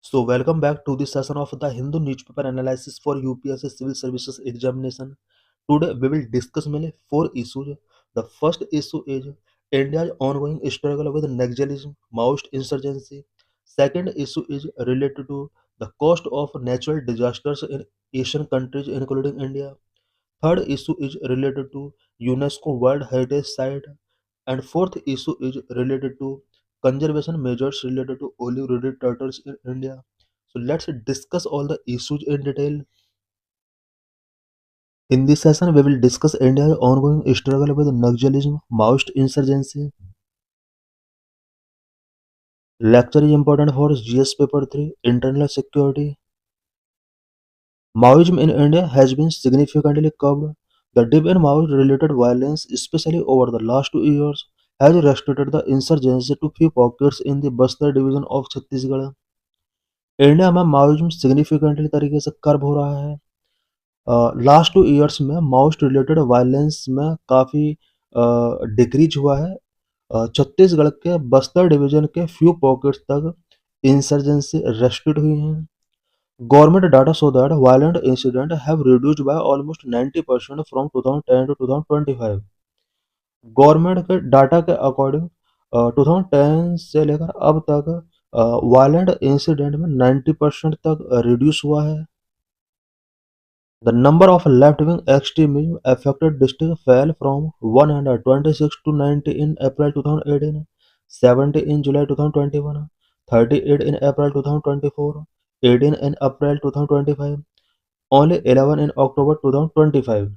So welcome back to the session of the Hindu newspaper analysis for UPSC Civil Services examination. Today we will discuss mainly four issues. The first issue is India's ongoing struggle with Naxalism, Maoist insurgency. Second issue is related to the cost of natural disasters in Asian countries including India. Third issue is related to UNESCO World Heritage Site. And fourth issue is related to conservation measures related to olive-reeded turtles in India. So let's discuss all the issues in detail. In this session, we will discuss India's ongoing struggle with Naxalism, Maoist insurgency. Lecture is important for GS paper 3, internal security. Maoism in India has been significantly curbed. The dip in Maoist-related violence, especially over the last 2 years, has restricted the insurgency to few pockets in the Bastar division of Chhattisgarh. India में Maoism significantly तरीके से curb हो रहा है। Last 2 years में Maoist related violence में काफ़ी decrease हुआ है। छत्तीसगढ़ के बस्तर डिवीजन के फ्यू पॉकेट्स तक इंसर्जेंसी रेस्ट्रिक्ट हुई हैं। Government data show that violent incident have reduced by almost 90% from 2010 to 2025। Government के डाटा के अकॉर्डिंग 2010 से लेकर अब तक वायलेंट इंसिडेंट में 90% तक रिड्यूस हुआ है। The number of left-wing extremism affected districts fell from 126 to 90 in April 2018, 70 in July 2021, 38 in April 2024, 18 in April 2025, only 11 in October 2025.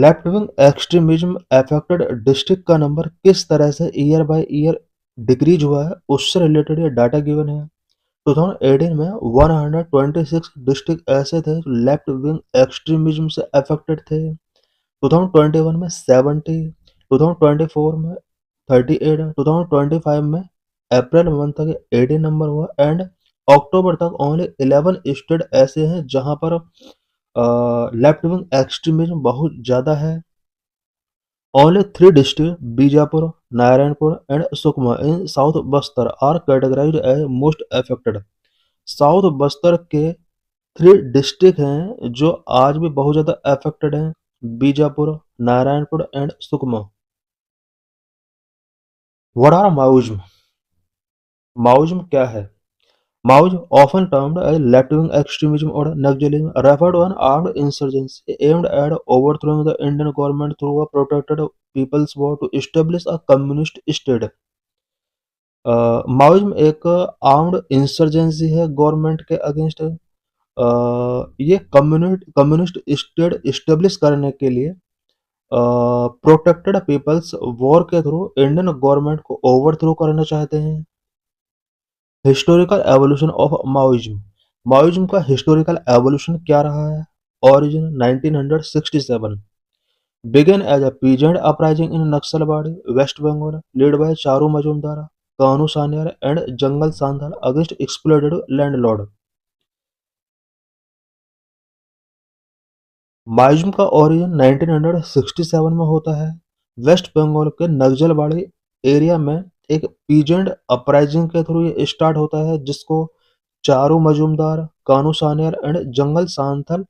Left wing extremism affected district का नंबर किस तरह से ईयर बाय ईयर डिक्रीज हुआ है उससे related ये data given है। 2018 में 126 डिस्ट्रिक्ट ऐसे थे जो लेफ्ट विंग एक्सट्रीमिज्म से अफेक्टेड थे। 2021 में 70, 2024 में 38, 2025 में अप्रैल मंथ तक 18 नंबर हुआ एंड अक्टूबर तक ओनली 11 स्टेट ऐसे हैं जहां पर लेफ्ट विंग एक्सट्रीमिज्म बहुत ज़्यादा है। Only three districts, Bijapur, Narayanpur, and Sukma in South Bastar are categorized as most affected. South Bastar के 3 डिस्ट्रिक्ट हैं जो आज भी बहुत ज़्यादा अफेक्टेड हैं, Bijapur, Narayanpur and Sukma. What are Maoism? Maoism क्या है? Maoism, often termed as left-wing extremism or Naxalism, referred to an armed insurgency aimed at overthrowing the Indian government through a protracted people's war to establish a communist state. Maoism एक armed insurgency है government के against. ये communist state establish करने के लिए protected peoples war के through Indian government को overthrow करना चाहते हैं। Historical evolution of Maoism. Maoism का हिस्टोरिकल एवोल्यूशन क्या रहा है? Origin 1967, began as a peasant uprising in Naxalbari, West Bengal, led by Charu Majumdar, Kanu Sanyal and Jangal Sandhal against exploited landlord. Maoism का origin 1967 में होता है। Waste Bengal के Naxalbari area में एक पीजेंट अपराइजिंग के थ्रू ये स्टार्ट होता है जिसको Charu Majumdar, Kanu Sanyal and Jangal Santhal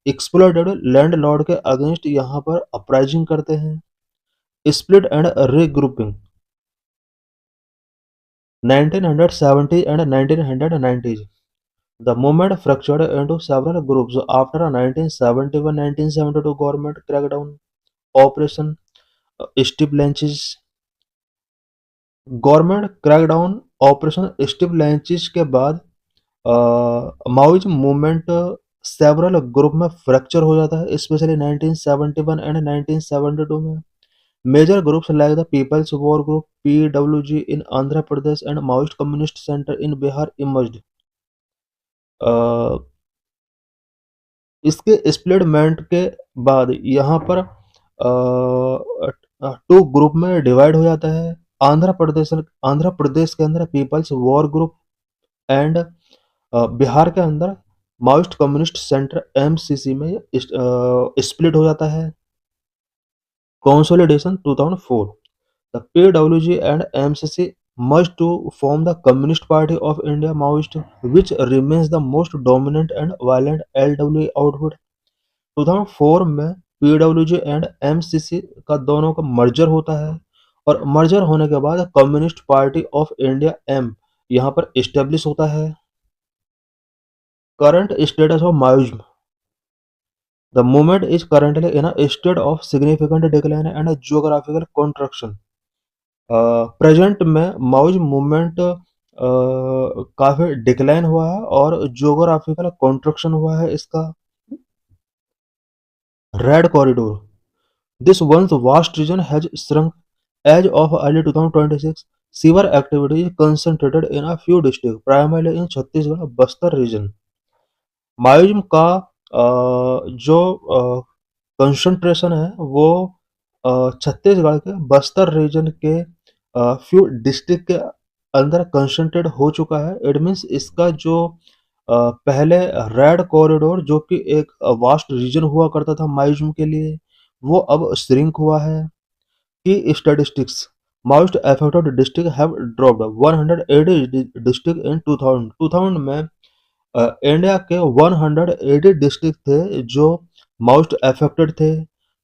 exploited landlord के अगेंस्ट यहाँ पर अपराइजिंग करते हैं। Split and regrouping 1970 and 1990s. The movement fractured into several groups after a 1971-1972 government crackdown, Operation Steep Lynches. Government crackdown operation Steeplechase के बाद माओइज्म मूवमेंट सेवरल ग्रुप में fracture हो जाता है, स्पेशली 1971 एंड 1972 में। Major groups like the people's war group PWG in Andhra Pradesh and Maoist communist centre in Bihar emerged. इसके splitment के बाद यहाँ पर टू ग्रुप में डिवाइड हो जाता है। आंध्र प्रदेश के अंदर people's war group and Bihar के अंदर माओइस्ट कम्युनिस्ट सेंटर MCC में स्प्लिट हो जाता है। कंसोलिडेशन 2004, द PWG एंड MCC merged to form the Communist Party of India Maoist, which remains the most dominant and violent LW output. 2004 में PWG and MCC का दोनों का मर्जर होता है और मर्जर होने के बाद communist party of India M यहाँ पर इस्टेब्लिश होता है. Current status of Maoism. The movement is currently in a state of significant decline and a geographical contraction. Present में माओइज्म मूवमेंट काफी डिक्लाइन हुआ है और जियोग्राफिकल कॉन्ट्रक्शन हुआ है इसका. Red corridor. This once vast region has shrunk. As of early 2026, severe activity is concentrated in a few districts, primarily in Chhattisgarh Bastar region. Maoism का जो कंसंट्रेशन है वो छत्तीसगढ़ के बस्तर रीजन के फ्यू डिस्ट्रिक्ट के अंदर कंसंट्रेट हो चुका है. इट मीन्स इसका जो पहले रेड कॉरिडोर जो कि एक वास्ट रीजन हुआ करता था माओइज्म के लिए वो अब श्रिंक हुआ है. की statistics. Most affected districts have dropped 180 district in 2000 में इंडिया के 180 डिस्ट्रिक्ट थे जो मोस्ट अफेक्टेड थे.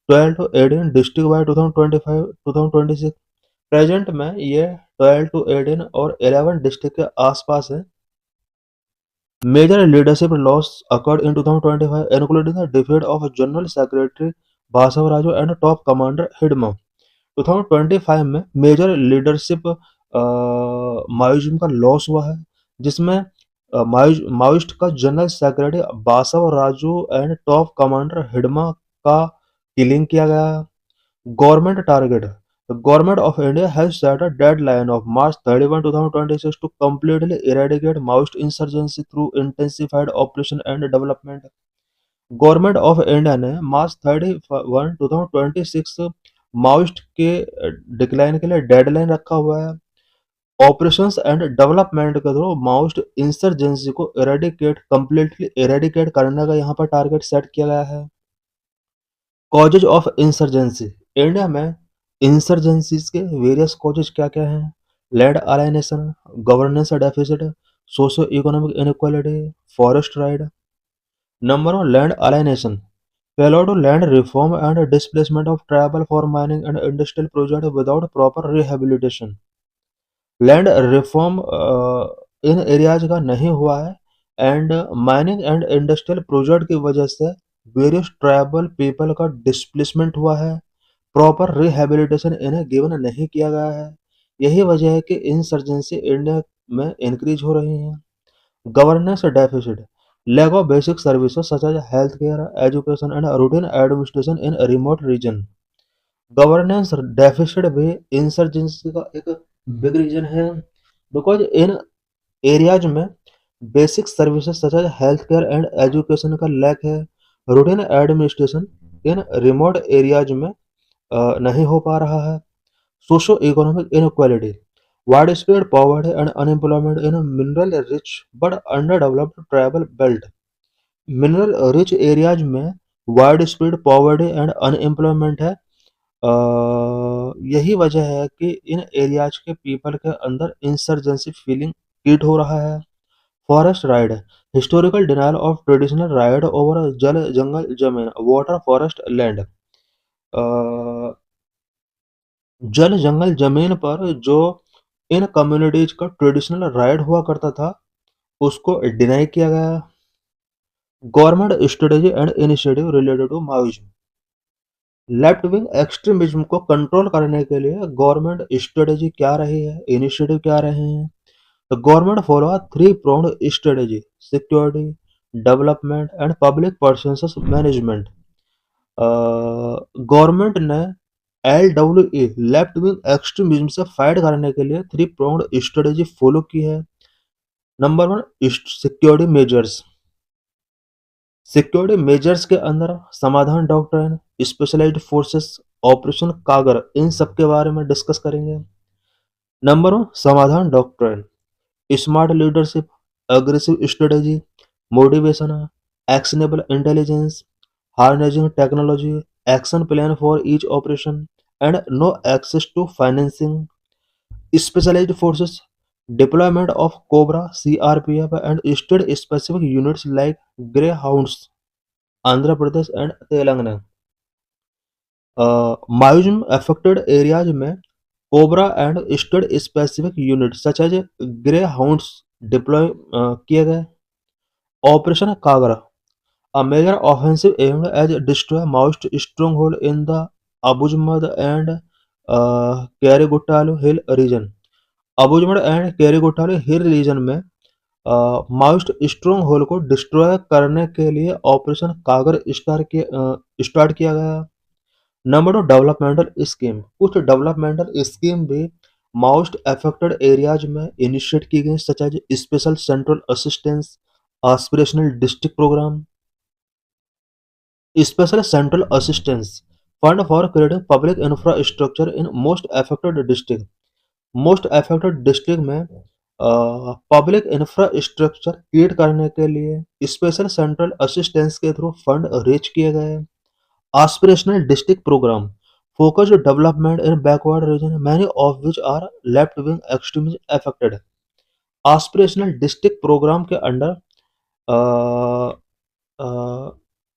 12 टू 18 डिस्ट्रिक्ट बाय 2025-2026. प्रेजेंट में ये 12 टू 18 और 11 डिस्ट्रिक्ट के आसपास है. Major leadership loss occurred in 2025 including the defeat of General Secretary Basavaraju and top commander Hidma. 2025 में मेजर लीडरशिप माओइज्म का लॉस हुआ है जिसमें माओइस्ट का general secretary Basava Raju and top commander Hidma का किलिंग किया गया. Government target. The government of India has set a deadline of March 31, 2026 to completely eradicate Maoist insurgency through intensified operation and development. Government of India ने मार्च 31, 2026 Maoist के decline के लिए deadline रखा हुआ है. ऑपरेशंस एंड डेवलपमेंट के through Maoist insurgency को completely eradicate करने का यहाँ पर टारगेट सेट किया गया है. Causes of insurgency. इंडिया में इंसर्जेंसीज के वेरियस कॉजेज क्या क्या हैं. Land alienation, governance deficit, socio economic inequality, forest right. Number 1, land alienation. Failure to land reform and displacement of tribal for mining and industrial project without proper rehabilitation. Land reform इन areas का नहीं हुआ है and mining and industrial project की वजह से various tribal people का displacement हुआ है. प्रॉपर रिहेबिलिटेशन इन्हें गिवन नहीं किया गया है. यही वजह है कि इंसर्जेंसी इंडिया में इंक्रीज हो रही है. Governance deficit. Lack of basic services such as health care, education and routine administration in remote region. Governance deficit भी इंसर्जेंसी का एक बिग रीजन है बिकॉज इन एरियाज में basic services such as health care and education का lack है. Routine administration इन remote areas में नहीं हो पा रहा है. Socio economic inequality. Wide spread poverty and unemployment in mineral rich but under developed tribal belt. Mineral rich areas में wide spread poverty and unemployment है. यही वजह है कि इन एरियाज के पीपल के अंदर इंसर्जेंसी फीलिंग क्रिएट हो रहा है. Forest ride. Historical denial of traditional ride over जल जंगल जमीन वाटर फॉरेस्ट लैंड. जल जंगल जमीन पर जो इन कम्युनिटीज का ट्रेडिशनल राइड हुआ करता था उसको डिनाई किया गया. Government strategy and initiative related to Maoism. Left wing extremism को कंट्रोल करने के लिए गवर्नमेंट स्ट्रेटेजी क्या रही है, इनिशिएटिव क्या रहे हैं. The government follow three pronged strategy: security, development and public perception management. Government ने LWE लेफ्ट विंग एक्सट्रीमिज्म से फाइट करने के लिए थ्री प्रोन्ड स्ट्रेटेजी फॉलो की है. Number 1, security measures. Security measures के अंदर समाधान डॉक्ट्रिन, स्पेशलाइज्ड फोर्सेस, ऑपरेशन कागर, इन सब के बारे में डिस्कस करेंगे. Number 1, Samadhan doctrine. Smart leadership, aggressive strategy, motivation, actionable intelligence, harnessing technology, action plan for each operation and no access to financing. specialized forces, deployment of Cobra, CRPF, and state-specific units like Greyhounds, Andhra Pradesh and Telangana. Maoism affected areas में COBRA and state specific unit such as Greyhounds deploy किए गए. Operation Kagar, a major offensive aimed at destroy Maoist stronghold in the Abujamad and Keriguttalu Hill region. Abujhmarh and Keriguttalu hill region में Maoist stronghold को destroy करने के लिए operation Kagar start किया गया. Number 2, developmental scheme. कुछ डेवलपमेंटल स्कीम भी माओइस्ट अफेक्टेड एरियाज में इनिशिएट की गई such as special central assistance, aspirational district programme, Special Central Assistance Fund for creating public infrastructure in most affected district. Most affected district में public infrastructure create करने के लिए special central assistance के through fund raise किए गए. Aspirational district programme focused development in backward region many of which are left wing extremism affected. Aspirational district programme के under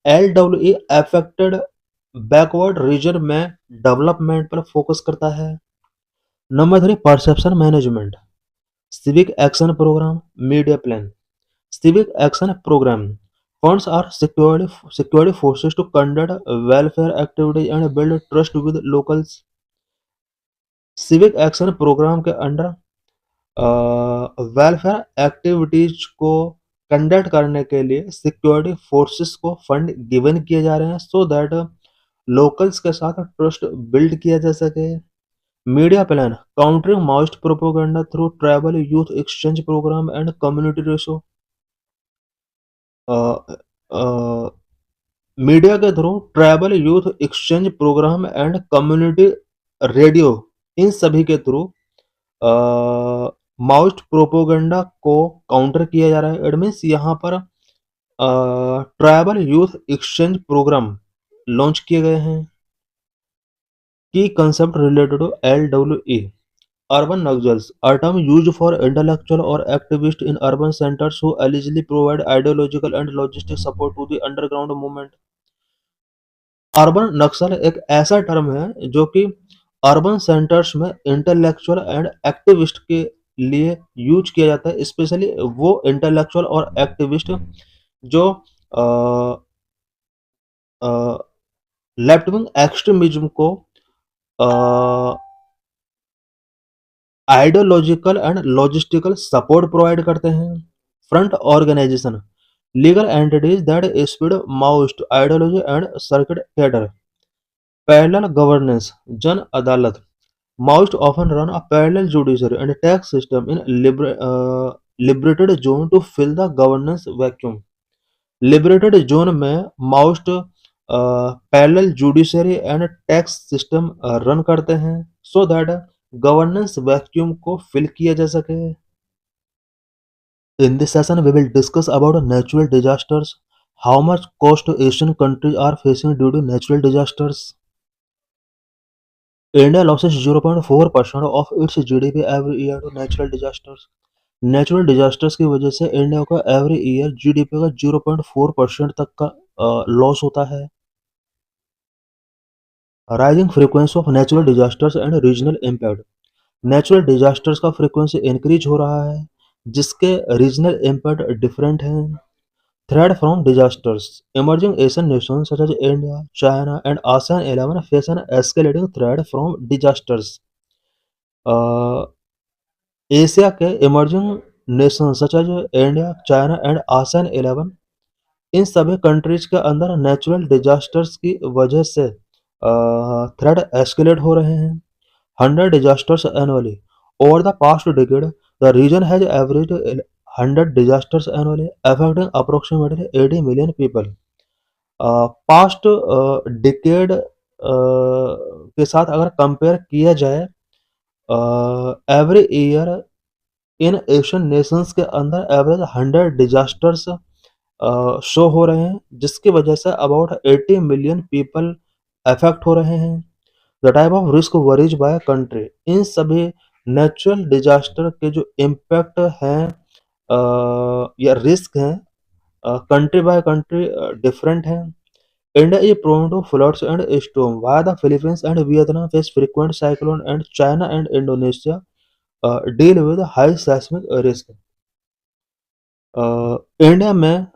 LWE affected backward region में development पर focus करता है. Number 3, perception management. Civic action programme, media plan. Civic action programme funds are security forces to conduct welfare activities and build trust with locals. Civic action programme के under welfare activities को conduct करने के लिए security forces को fund given किए जा रहे हैं सो दैट लोकल्स के साथ ट्रस्ट बिल्ड किया जा सके. Media plan countering Maoist propaganda through tribal youth exchange programme and community radio. Media के through tribal youth exchange programme and community radio, इन सभी के थ्रू माओइस्ट प्रोपोगंडा को काउंटर किया जा रहा है. इट मीन्स यहाँ पर tribal youth exchange programme launch किए गए हैं. Key concept related to LWE. Urban Nugzals, a term used for intellectual or activists in urban centers who allegedly provide ideological and logistic support to the underground movement. Urban Naxal एक ऐसा term है जो कि urban centres में intellectual and activist के लिए use किया जाता है. स्पेशली वो इंटेलेक्चुअल और एक्टिविस्ट जो लेफ्ट विंग एक्सट्रीमिज्म को ideological and logistical support provide करते हैं. Front organisation legal entities that spread Maoist ideology and circuit cadre. Parallel governance Jan Adalat. Maoist often run a parallel judiciary and tax system in liberated zone to fill the governance vacuum. Liberated zone में Maoist parallel judiciary and tax system run करते हैं so that governance vacuum को fill किया जा सके. In this session, we will discuss about natural disasters, how much cost Asian countries are facing due to natural disasters. India loses 0.4% of its GDP every year to natural disasters. Natural disasters की वजह से India का every year GDP का 0.4% तक का loss होता है. Rising frequency of natural disasters and regional impact. Natural disasters का फ्रीक्वेंसी इंक्रीज हो रहा है जिसके रीजनल इम्पैक्ट डिफरेंट हैं. Threat from disasters. Emerging Asian Nations such as India, China and ASEAN 11 face an escalating threat from disasters. Asia के emerging nation such as India, China and ASEAN 11, इन सभी countries के अंदर natural disasters की वजह से threat escalate हो रहे हैं. 100 disasters annually. Over the past decade, the region has averaged 100 disasters annually, affecting approximately 80 million people. Past decade के साथ अगर कंपेयर किया जाए, every year in Asian Nations के अंदर एवरेज 100 डिजास्टर्स शो हो रहे हैं जिसकी वजह say about 80 million people affect हो रहे हैं. The type of risk varies by country. इन सभी नेचुरल डिजास्टर के जो इम्पैक्ट हैं या रिस्क हैं कंट्री बाय कंट्री डिफरेंट हैं। India is prone to floods and storm, while the Philippines and Vietnam face frequent cyclone, and China and Indonesia deal with high seismic risk. India में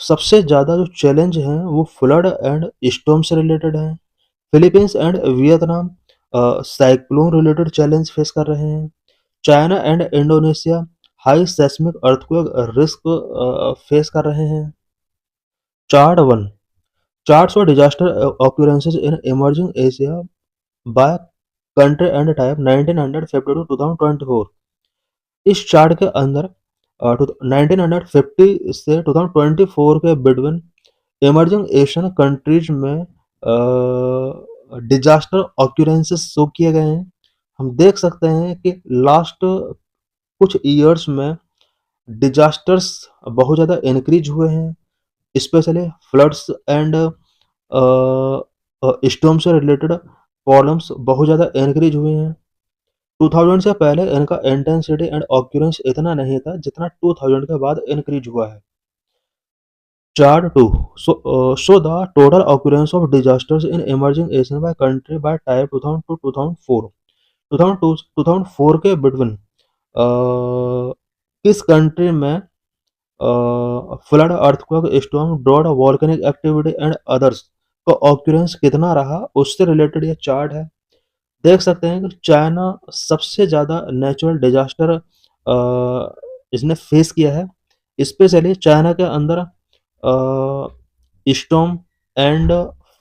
सबसे ज़्यादा जो challenge हैं वो flood and storm से related हैं। Philippines and Vietnam cyclone related challenge face कर रहे हैं। China and Indonesia high seismic earthquake risk face कर रहे हैं। चार्ट वन चार्ट्स और disaster occurrences in emerging Asia by country and type 1950 to 2024। इस चार्ट के अंदर 1950 से 2024 के बिटवीन इमर्जिंग एशियन कंट्रीज में डिजास्टर ऑक्यूरेंसेस शो किए गए हैं। हम देख सकते हैं कि लास्ट कुछ ईयर्स में डिजास्टर्स बहुत ज़्यादा इंक्रीज हुए हैं, स्पेशली फ्लड्स एंड स्टॉर्म से रिलेटेड प्रॉब्लम्स बहुत ज़्यादा इंक्रीज हुए हैं। 2000 से पहले इनका इंटेंसिटी एंड ऑक्यूरेंस इतना नहीं था जितना 2000 के बाद इंक्रीज हुआ है। Chart two show the total occurrence of disasters in emerging Asian by country by type 2000 to 2004। 2002 2004 के बिटवीन किस कंट्री में flood earthquake storm drought volcanic activity and others का ऑक्यूरेंस कितना रहा उससे रिलेटेड ये चार्ट है। देख सकते हैं कि चाइना सबसे ज़्यादा नेचुरल डिजास्टर इसने फेस किया है। स्पेशली चाइना के अंदर स्टॉर्म एंड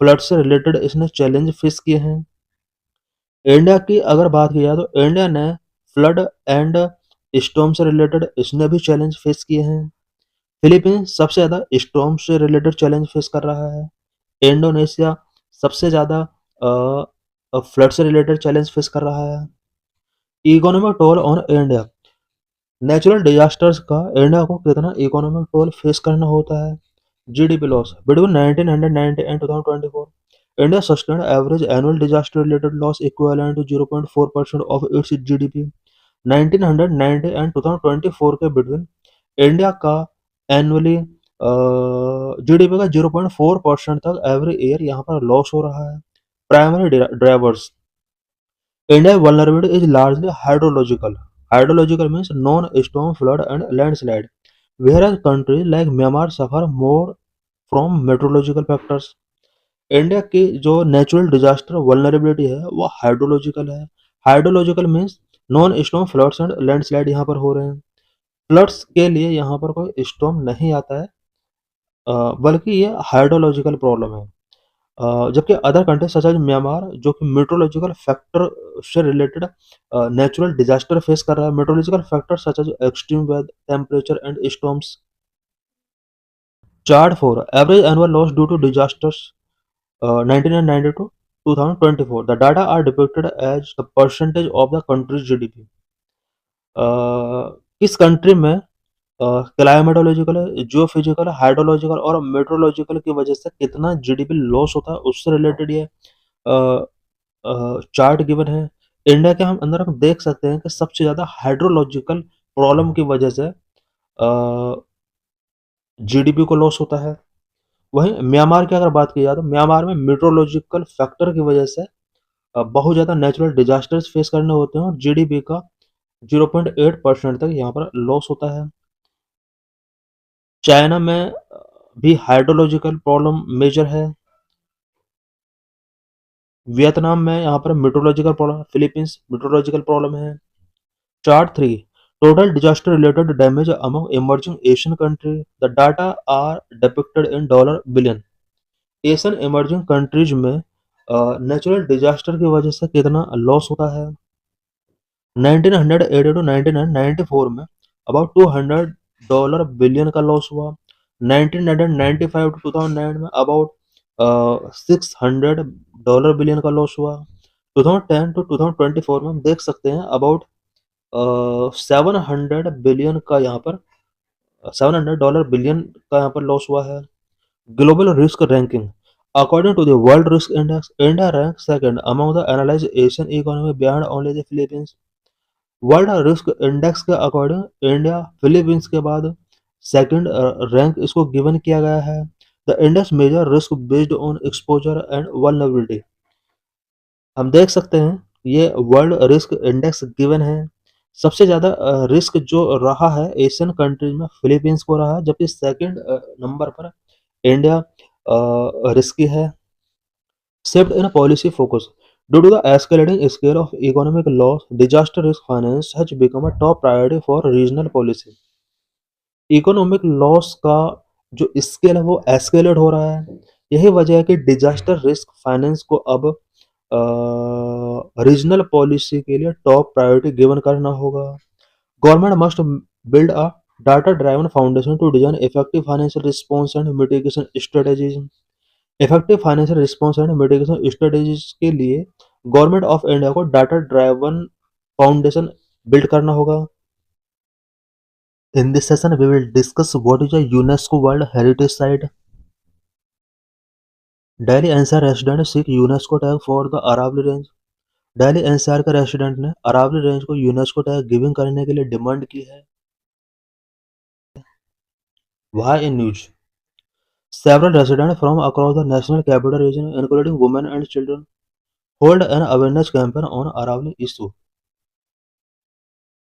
फ्लड से रिलेटेड इसने चैलेंज फेस किए हैं। इंडिया की अगर बात की जाए तो इंडिया ने फ्लड एंड स्टॉर्म से रिलेटेड इसने भी चैलेंज फेस किए हैं। फिलीपींस सबसे ज़्यादा स्टॉर्म से रिलेटेड चैलेंज फेस कर रहा है। इंडोनेशिया सबसे ज़्यादा फ्लड से रिलेटेड चैलेंज फेस कर रहा है। Economic toll on India natural disasters का इंडिया को कितना इकोनॉमिक टोल फेस करना होता है। GDP loss between 1990 and 2024 India sustained average annual disaster related loss equivalent to 0.4% of its GDP. 1990 and 2024 के बिटवीन इंडिया का एनुअली जीडीपी का 0.4% तक एवरी ईयर यहाँ पर लॉस हो रहा है। Primary drivers India vulnerability is largely hydrological. Hydrological means non-storm flood and landslide, whereas countries like Myanmar suffer more from meteorological factors. India की जो नेचुरल डिजास्टर वल्नरेबिलिटी है वो हाइड्रोलॉजिकल है। Hydrological means non storm floods and landslide यहाँ पर हो रहे हैं। फ्लड्स के लिए यहाँ पर कोई स्टॉर्म नहीं आता है, बल्कि ये हाइड्रोलॉजिकल प्रॉब्लम है। जबकि other country such as Myanmar जो कि मेट्रोलॉजिकल फैक्टर से रिलेटेड नेचुरल डिजास्टर फेस कर रहा है। Meteorological factor such as extreme weather temperature and storms. Chart for average annual loss due to disasters 1990 to 2024 the data are depicted as the percentage of the country's GDP। किस country में climatological, geophysical, hydrological और meteorological की वजह से कितना GDP loss होता है उससे रिलेटेड ये चार्ट गिवन है। इंडिया के हम अंदर हम देख सकते हैं कि सबसे ज़्यादा हाइड्रोलॉजिकल प्रॉब्लम की वजह से जीडीपी को लॉस होता है। वहीं म्यांमार की अगर बात की जाए तो म्यांमार में मेट्रोलॉजिकल फैक्टर की वजह से बहुत ज़्यादा नेचुरल डिजास्टर्स फेस करने होते हैं और जीडीपी का 0.8% तक यहाँ पर लॉस होता है। चाइना में भी हाइड्रोलॉजिकल प्रॉब्लम मेजर है। वियतनाम में यहाँ पर meteorological problem, Philippines meteorological problem है। Chart three total disaster related damage among emerging Asian country the data are depicted in dollar billion. Asian emerging countries में नेचुरल डिजास्टर की वजह से कितना लॉस होता है। 1980 टू 1994 में अबाउट $200 बिलियन का लॉस हुआ। 1995 टू 2009 में अबाउट $600 बिलियन का लॉस हुआ। 2010 टू 2024 में हम देख सकते हैं अबाउट 700 बिलियन का यहाँ पर $700 बिलियन का यहाँ पर लॉस हुआ है। Global risk ranking according to the world risk index India rank second among the analyzed Asian economy behind only the Philippines. World risk index के अकॉर्डिंग इंडिया फिलीपींस के बाद सेकंड रैंक इसको given किया गया है। The index measure risk based on exposure and vulnerability. हम देख सकते हैं ये वर्ल्ड रिस्क इंडेक्स गिवन है। सबसे ज़्यादा रिस्क जो रहा है एशियन कंट्रीज में फिलीपींस को रहा है, जबकि सेकंड नंबर पर इंडिया रिस्की है। Shift in policy focus. Due to the escalating scale of economic loss, disaster risk finance has become a top priority for regional policy. Economic loss का जो scale है वो एस्केलेट हो रहा है। यही वजह है कि डिजास्टर रिस्क फाइनेंस को अब रीजनल पॉलिसी के लिए टॉप प्रायोरिटी गिवन करना होगा। Government must build a data driven foundation to design effective financial response and mitigation strategies. Effective financial response and mitigation strategies के लिए गवर्नमेंट ऑफ इंडिया को data driven foundation build करना होगा। In this session, we will discuss what is a UNESCO World Heritage Site. Delhi NCR resident seek UNESCO tag for the Aravalli Range. Delhi NCR के resident ने Aravalli range को UNESCO tag giving करने के लिए demand की है। Why in news? Several residents from across the national capital region, including women and children, hold an awareness campaign on Aravalli issue.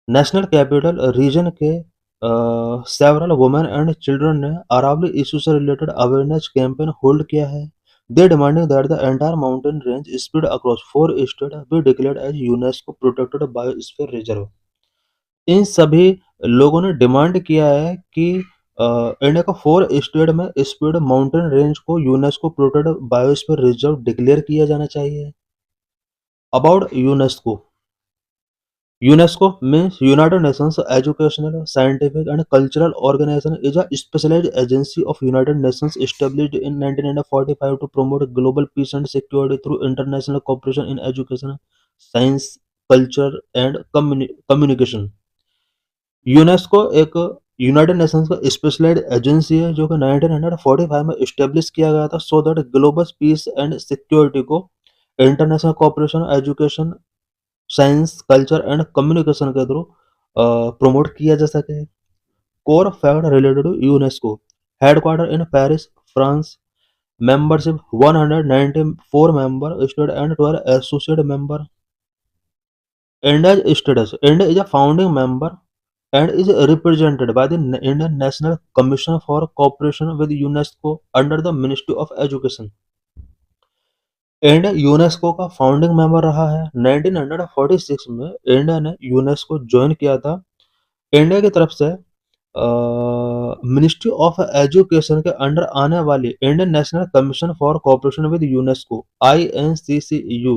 National capital region के several women and children ने Aravalli issue से related awareness campaign hold किया है। They demanding that the entire mountain range spread across 4 state be declared as UNESCO protected biosphere reserve. इन सभी लोगों ने demand किया है कि इंडिया का 4 स्टेट में स्प्रेड माउंटेन रेंज को UNESCO protected biosphere reserve declare किया जाना चाहिए। About UNESCO, UNESCO means United Nations Educational, Scientific and Cultural Organization is a specialized agency of United Nations established in 1945 to promote global peace and security through international cooperation in education, science, culture and communication. UNESCO एक United Nations का specialised agency है जो कि 1945 में establish किया गया था so that global peace and security को international cooperation, education, science, culture and communication के थ्रू प्रमोट किया जा सके। Core fact related to UNESCO, headquarter in Paris, France, membership 194 member state and 12 associate member. India status, India is a founding member and is represented by the Indian National Commission for Cooperation with UNESCO under the Ministry of Education. India UNESCO का founding member रहा है। 1946 में India ने UNESCO join किया था। India की तरफ से मिनिस्ट्री ऑफ एजुकेशन के अंडर आने वाली Indian national commission for cooperation with UNESCO INCCU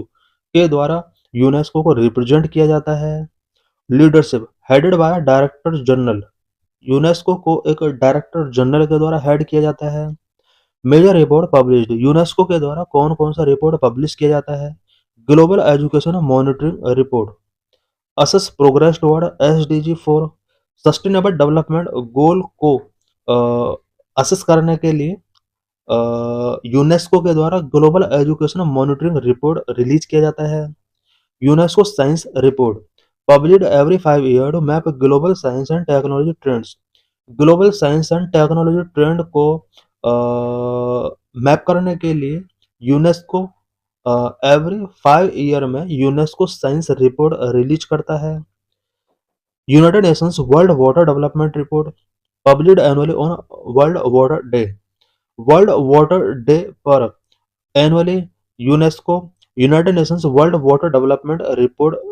के द्वारा यूनेस्को को रिप्रेजेंट किया जाता है। Leadership headed by director general, UNESCO को एक डायरेक्टर जनरल के द्वारा हेड किया जाता है। मेजर रिपोर्ट पब्लिश्ड, यूनेस्को के द्वारा कौन कौन सा रिपोर्ट पब्लिश किया जाता है? Global education monitoring report, assess progress toward SDG 4, sustainable development goal को असेस करने के लिए यूनेस्को के द्वारा global education monitoring report release किया जाता है। UNESCO science report published every 5 years to map global science and technology trends. Global science and technology trend को मैप करने के लिए यूनेस्को एवरी 5 ईयर में यूनेस्को साइंस रिपोर्ट रिलीज करता है। United Nations World Water Development Report published annually on World Water Day. World Water Day पर annually UNESCO United Nations World Water Development Report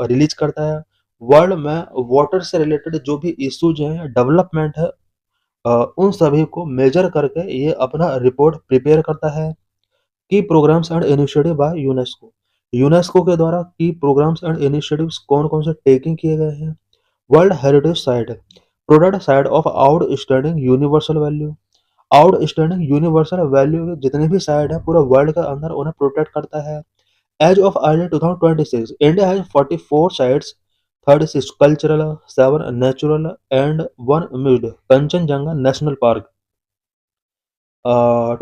release करता है। World में water से related जो भी issues हैं, डेवलपमेंट है, उन सभी को मेजर करके ये अपना रिपोर्ट प्रिपेयर करता है। Key programs and initiative by UNESCO, UNESCO के द्वारा की प्रोग्राम्स एंड इनिशिएटिव्स कौन कौन से टेकिंग किए गए हैं? World heritage site, protect site of outstanding universal value. Outstanding universal value के जितने भी साइट है पूरे वर्ल्ड के अंदर उन्हें प्रोटेक्ट करता है। As of early 2026, India has 44 sites, 36 cultural, 7 natural, and 1 mixed Kanchenjunga national park.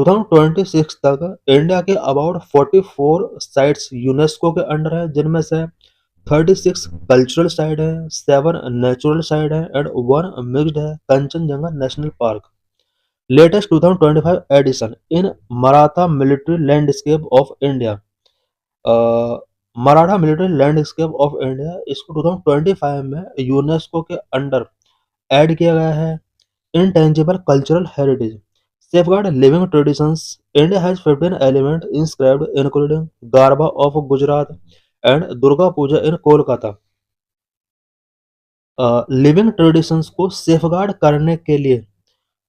2026 तक इंडिया के अबाउट 44 साइट्स यूनेस्को के अंडर है, जिनमें से 36 कल्चरल साइट है, 7 नेचुरल साइट है एंड 1 मिक्स्ड है Kanchenjunga national park. Latest 2025 edition in Maratha military landscape of India. Maratha military landscape of India इसको 2025 में यूनेस्को के अंडर ऐड किया गया है। Intangible cultural heritage safeguard living traditions. India has 15 elements inscribed, including Garba of Gujarat and Durga Puja in Kolkata. Living traditions को safeguard करने के लिए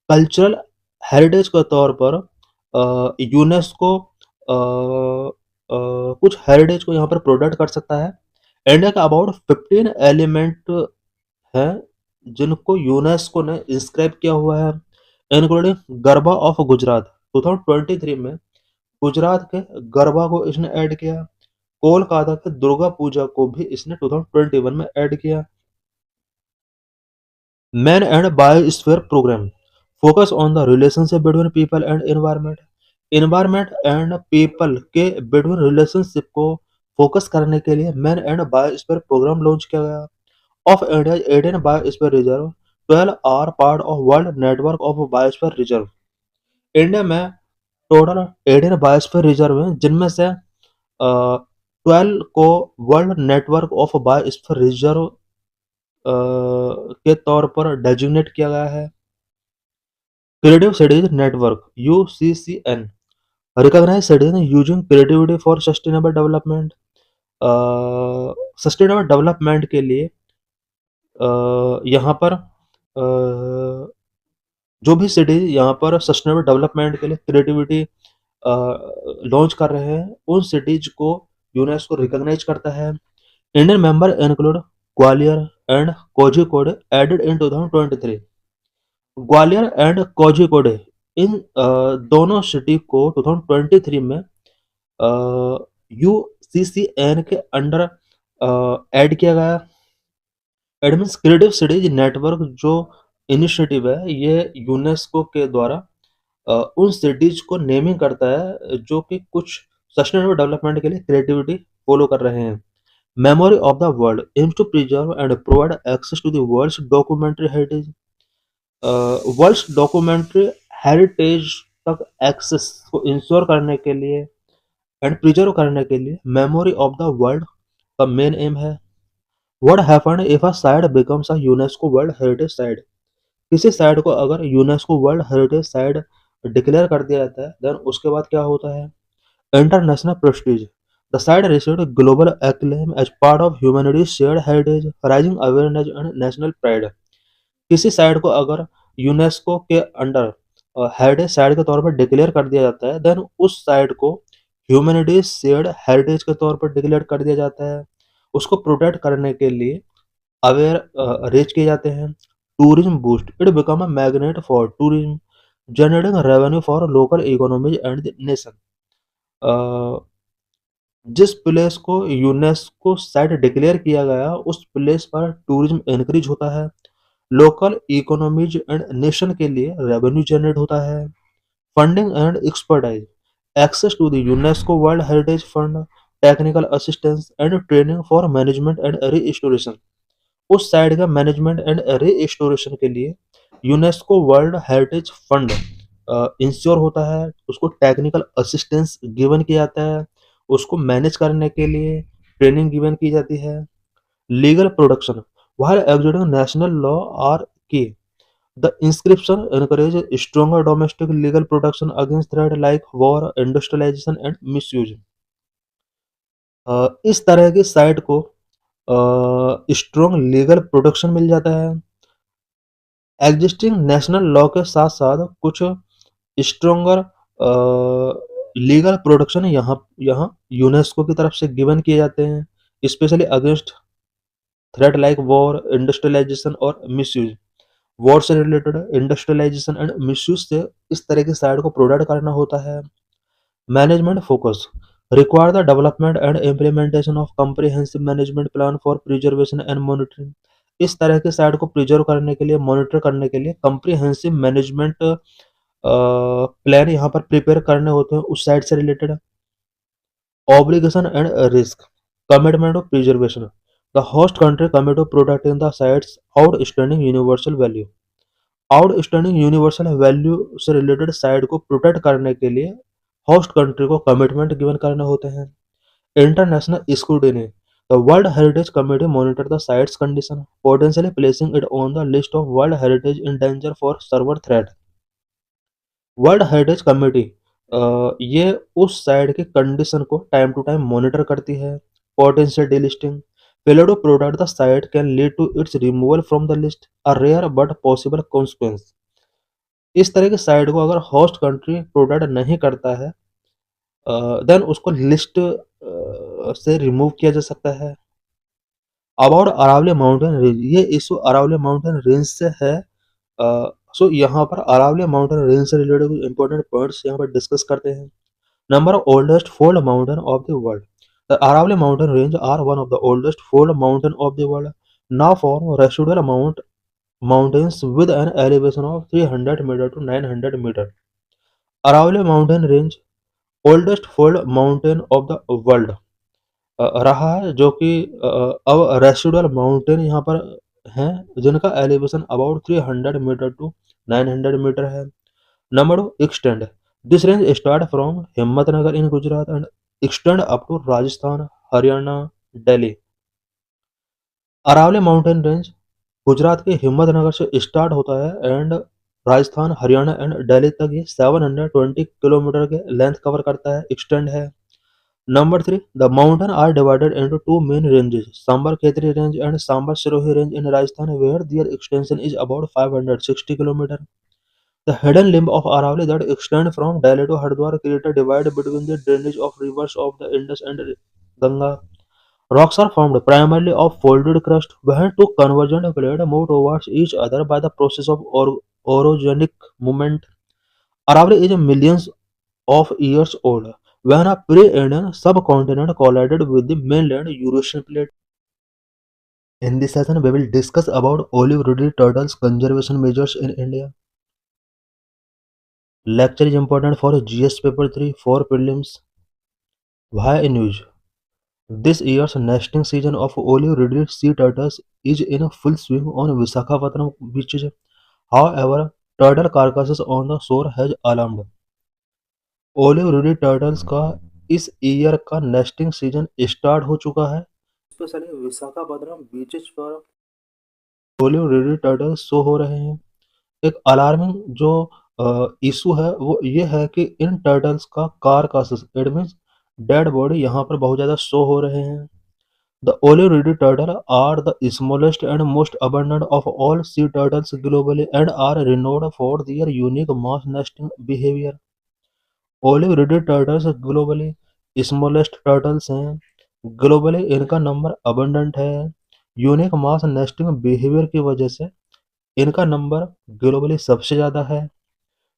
कल्चरल हेरिटेज के तौर पर यूनेस्को कुछ हेरिटेज को यहाँ पर प्रोटेक्ट कर सकता है। इंडिया का अबाउट 15 एलिमेंट हैं जिनको यूनेस्को ने इंस्क्राइब किया हुआ है, इंक्लूडिंग गरबा ऑफ गुजरात। 2023 में गुजरात के गरबा को इसने ऐड किया। कोलकाता के दुर्गा पूजा को भी इसने 2021 में ऐड किया। Man and biosphere programme focus on the relationship between people and environment. Environment and people के बिटवीन रिलेशनशिप को फोकस करने के लिए man and biosphere programme launch किया गया। Of India 18 biosphere reserve, 12 are part of world network of biosphere reserve. India में total 18 biosphere reserve हैं, जिनमें से 12 को world network of biosphere reserve के तौर पर डेजिग्नेट किया गया है। Creative cities network UCCN recognise cities using creativity for sustainable development. Sustainable development के लिए यहाँ पर जो भी सिटीज यहाँ पर सस्टेनेबल डेवलपमेंट के लिए क्रिएटिविटी लॉन्च कर रहे हैं, उन सिटीज को यूनेस्को रिकॉग्नाइज करता है। Indian member include Gwalior and Kozhikode added in 2023। Gwalior and Kozhikode इन दोनों सिटी को 2023 में UCCN के अंडर ऐड किया गया। एडमिन्स क्रिएटिव सिटीज नेटवर्क जो इनिशिएटिव है, ये यूनेस्को के द्वारा उन सिटीज को नेमिंग करता है जो कि कुछ सस्टेनेबल डेवलपमेंट के लिए क्रिएटिविटी फॉलो कर रहे हैं। Memory of the world aims to preserve and provide access to the world's documentary heritage. World's documentary heritage तक एक्सेस को इंश्योर करने के लिए एंड प्रिजर्व करने के लिए मेमोरी ऑफ द वर्ल्ड का मेन एम है। What happened if a site becomes a UNESCO world heritage site. किसी साइट को अगर UNESCO world heritage site declare कर दिया जाता है, देन उसके बाद क्या होता है? International prestige the site received global acclaim as part of humanity's shared heritage, rising awareness and national pride. किसी साइट को अगर यूनेस्को के अंडर हेरिटेज साइट के तौर पर डिक्लेयर कर दिया जाता है, देन उस साइट को ह्यूमैनिटीज शेयर्ड हेरिटेज के तौर पर डिक्लेयर कर दिया जाता है। उसको प्रोटेक्ट करने के लिए अवेयर रेज किए जाते हैं। Tourism boost it become a magnet for tourism, generating revenue for local economies and the nation. जिस प्लेस को यूनेस्को साइट डिक्लेयर किया गया, उस प्लेस पर टूरिज्म इंक्रीज होता है, लोकल इकोनॉमीज एंड नेशन के लिए रेवेन्यू जनरेट होता है। Funding and expertise access to the UNESCO world heritage fund, technical assistance and training for management and restoration. उस साइट का मैनेजमेंट एंड रिस्टोरेशन के लिए UNESCO world heritage fund ensure होता है, उसको टेक्निकल असिस्टेंस गिवन किया जाता है, उसको मैनेज करने के लिए ट्रेनिंग गिवन की जाती है। Legal production while executing national law are key. The inscription encourages stronger domestic legal protection against threats like war, industrialization and misuse. इस तरह की साइट को स्ट्रॉन्ग लीगल प्रोटेक्शन मिल जाता है। एग्जिस्टिंग नेशनल लॉ के साथ साथ कुछ स्ट्रॉन्गर लीगल प्रोटेक्शन यहाँ यूनेस्को की तरफ से गिवन किए जाते हैं, specially against threat like war, industrialisation और मिसयूज। वॉर से रिलेटेड, इंडस्ट्रियलाइजेशन एंड मिसयूज से इस तरह की साइट को प्रोटेक्ट करना होता है। Management focus require the development and implementation of comprehensive management plan for preservation and monitoring. इस तरह के साइट को प्रिजर्व करने के लिए, मॉनिटर करने के लिए कम्प्रिहेंसिव मैनेजमेंट प्लान यहाँ पर प्रिपेयर करने होते हैं उस साइट से related. Obligation and risk commitment of preservation The host country commit to protecting the site's outstanding universal value. Outstanding universal value से रिलेटेड साइट को प्रोटेक्ट करने के लिए होस्ट कंट्री को कमिटमेंट गिवन करने होते हैं। International scrutiny, the world heritage committee monitor the sites condition, potentially placing it on the list of world heritage in danger for server threat. World heritage committee ये उस site की condition को time to time monitor करती है। Potential delisting, failure to protect the site can lead to its removal from the list, a rare but possible consequence. इस तरह की site को अगर होस्ट कंट्री प्रोटेक्ट नहीं करता है देन उसको लिस्ट से रिमूव किया जा सकता है। अबाउट अरावली माउंटेन रेंज, ये इशू अरावली माउंटेन रेंज से है। सो यहाँ पर अरावली माउंटेन रेंज से रिलेटेड कुछ इंपॉर्टेंट पॉइंट्स यहाँ पर डिस्कस करते हैं। Number of oldest fold mountain of the world, the Aravalli mountain range are one of the oldest fold mountain of the world, now form residual mountains with an elevation of 300 meter to 900 meter. Aravalli mountain range oldest fold mountain of the world रहा है, जो कि अब residual mountain यहाँ पर हैं जिनका elevation about 300 metre to 900 metre है। Number 2 extend, this range start from Himmatnagar in Gujarat and extend up to Rajasthan, Haryana, Delhi. Aravalli mountain range Gujarat के हिम्मतनगर से स्टार्ट होता है एंड राजस्थान, हरियाणा एंड दिल्ली तक ये 720 किलोमीटर के लेंथ कवर करता है, एक्सटेंड है। Number 3, the mountains are divided into two main ranges, Sambar Khetri range and Sambar Sirohi range in Rajasthan, where their extension is about 560 km. The hidden limb of Aravalli that extend from Delhi to Hardwar create a divide between the drainage of rivers of the Indus and Ganga. Rocks are formed primarily of folded crust, when two convergent plates move towards each other by the process of orogenic movement. Aravalli is millions of years old when a pre-Indian subcontinent collided with the mainland Eurasian plate. In this session, we will discuss about olive ridley turtles conservation measures in India. Lecture is important for GS paper 3 for prelims. Why in news? This year's nesting season of olive ridley sea turtles is in full swing on Visakhapatnam beaches. However, turtle carcasses on the shore has alarmed. Olive ridley turtles का इस year का nesting season start हो चुका है। Specially Visakhapatnam beaches पर olive ridley turtles show हो रहे हैं। एक अलार्मिंग जो इशू है वो ये है कि इन टर्टल्स का carcasses, it means dead body यहाँ पर बहुत ज़्यादा शो हो रहे हैं। The olive ridley turtle are the smallest and most abundant of all sea turtles globally and are renowned for their unique mass nesting behaviour. Olive ridley turtles globally smallest turtles हैं, globally इनका number abundant है, unique mass nesting behaviour की वजह से इनका नंबर globally सबसे ज़्यादा है।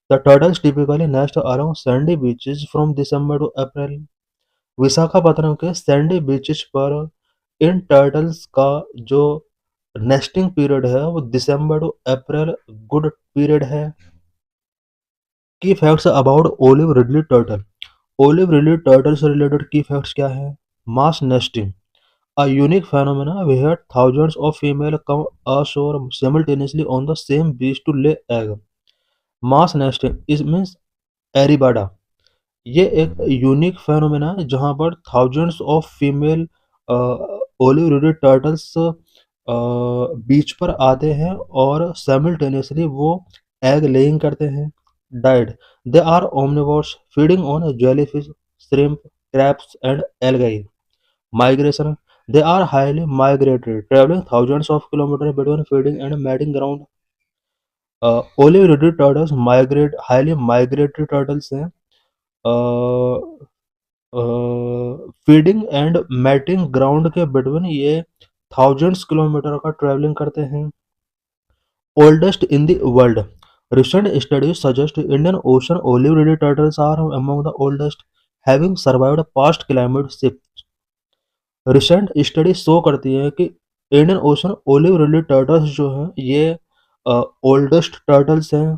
The turtles typically nest along sandy beaches from December to April. Visakhapatnam के सैंडी बीचेस पर इन टर्टल्स का जो नेस्टिंग पीरियड है वो December to April good period है। Key facts about olive ridley turtle. Olive ridley turtle से रिलेटेड की फैक्ट्स क्या है? Mass nesting, a unique phenomena where thousands of female come ashore simultaneously on the same beach to lay egg. Mass nesting is means arribada, ये एक unique phenomena है जहाँ पर thousands of female olive ridley turtles beach पर आते हैं और simultaneously वो एग लेइंग करते हैं। Diet, they are omnivores feeding on jellyfish, shrimp, crabs and algae. Migration, they are highly migratory, traveling thousands of kilometers between feeding and mating ground. Olive ridley turtles migrate, highly migratory turtles हैं। Feeding and matting ground के between ये thousands kilometre का travelling करते हैं। Oldest in the world, recent studies suggest Indian Ocean olive ridley turtles are among the oldest, having survived past climate shifts. Recent study show करती है कि Indian Ocean olive ridley turtles जो हैं ये oldest turtles हैं।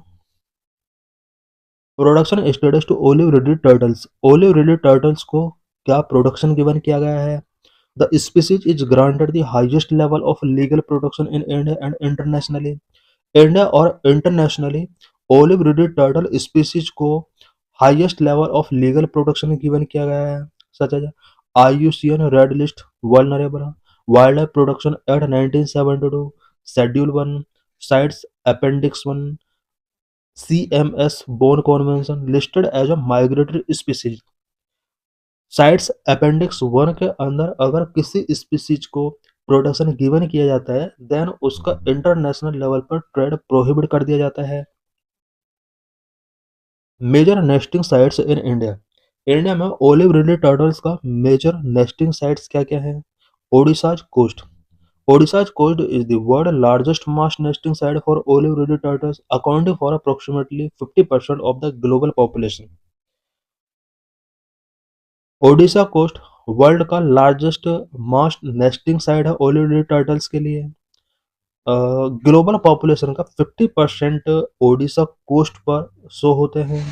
Production status to olive ridley turtles, olive ridley turtles को क्या production given किया गया है? The species is granted the highest level of legal protection in India and internationally. India और internationally olive ridley turtle species को highest level of legal protection given किया गया है, सच है। IUCN red list vulnerable wildlife protection act 1972 schedule 1 CITES appendix 1 CMS Bonn convention listed as a migratory species. CITES appendix 1 के अंदर अगर किसी स्पीसीज को प्रोटेक्शन गिवन किया जाता है देन उसका इंटरनेशनल लेवल पर ट्रेड प्रोहिबिट कर दिया जाता है। Major nesting sites in India. India में ओलिव रिडली टर्टल्स का मेजर नेस्टिंग साइट्स क्या क्या है? Odisha's coast. Odisha's coast is the world largest mass nesting site for olive ridley turtles accounting for approximately 50% of the global population. Odisha coast world का largest mass nesting site है olive ridley turtles के लिए। Global population का 50% Odisha coast पर show होते हैं।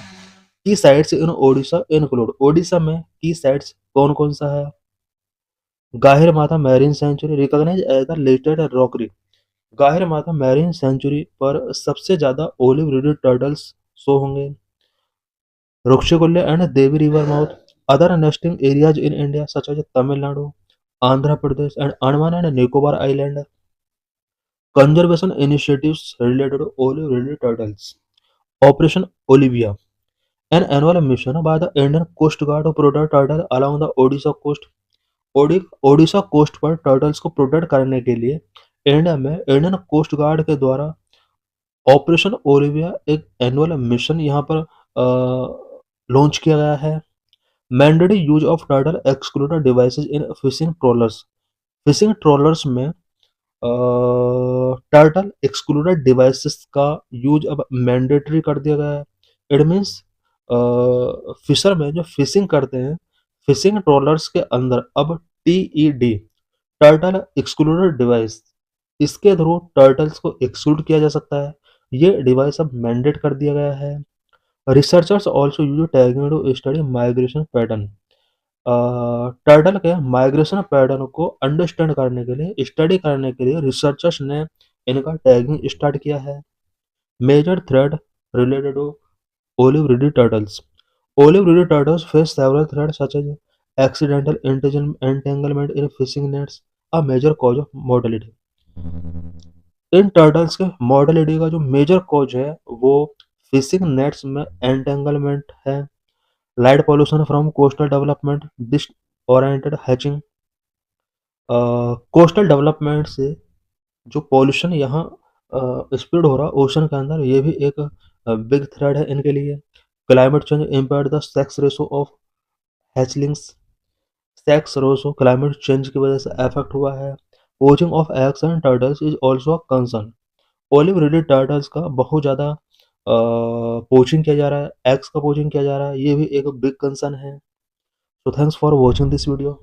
Key sites in Odisha include. Odisha में key sites कौन कौन सा है? Gahirmatha marine sanctuary recognised as the listed rookery. Gahirmatha marine century पर सबसे ज्यादा ओलिव रिडली टर्टल्स शो होंगे। Rushikulya and Devi river mouth. Other nesting areas in India such as Tamil Nadu, Andhra Pradesh and Andaman and Nicobar island. Conservation initiatives related to olive ridley turtles. Operation Olivia, an annual mission by the Indian Coast Guard to protect turtle along the Odisha coast। Odisha coast पर turtles को protect करने के लिए India में Indian coast guard के द्वारा operation Olivia एक annual mission यहाँ पर लॉन्च किया गया है। Mandatory use of turtle excluded devices in fishing trollers. Fishing trollers में टर्टल एक्सक्लूडेड डिवाइसेस का यूज अब मैंडेटरी कर दिया गया है। इट मीन्स फिशर में जो फिशिंग करते हैं फिशिंग ट्रॉलर्स के अंदर अब टीईडी टर्टल एक्सक्लूडेड डिवाइस इसके थ्रू टर्टल्स को एक्सक्लूड किया जा सकता है। ये डिवाइस अब मैंडेट कर दिया गया है। Researchers also use tagging to study migration pattern. Turtle के माइग्रेशन पैटर्न को अंडरस्टैंड करने के लिए स्टडी करने के लिए रिसर्चर्स ने इनका टैगिंग स्टार्ट किया है। Major threat related to olive reedy turtles। Olive reedy turtles face several threats such as accidental entanglement in fishing nets, a major cause of mortality। In turtles के mortality का जो major cause है वो fishing nets में entanglement है, light pollution from coastal development, disoriented hatching. Coastal development से जो pollution यहाँ स्प्रेड हो रहा है ओशन के अंदर ये भी एक बिग थ्रेट है इनके लिए। Climate change impair the sex ratio of hatchlings. Sex ratio climate change की वजह से अफेक्ट हुआ है। Poaching of eggs and turtles is also a concern. Olive ridley turtles का बहुत ज़्यादा पोचिंग किया जा रहा है, एग्स का पोचिंग किया जा रहा है, ये भी एक बिग कंसर्न है। So thanks for watching this video.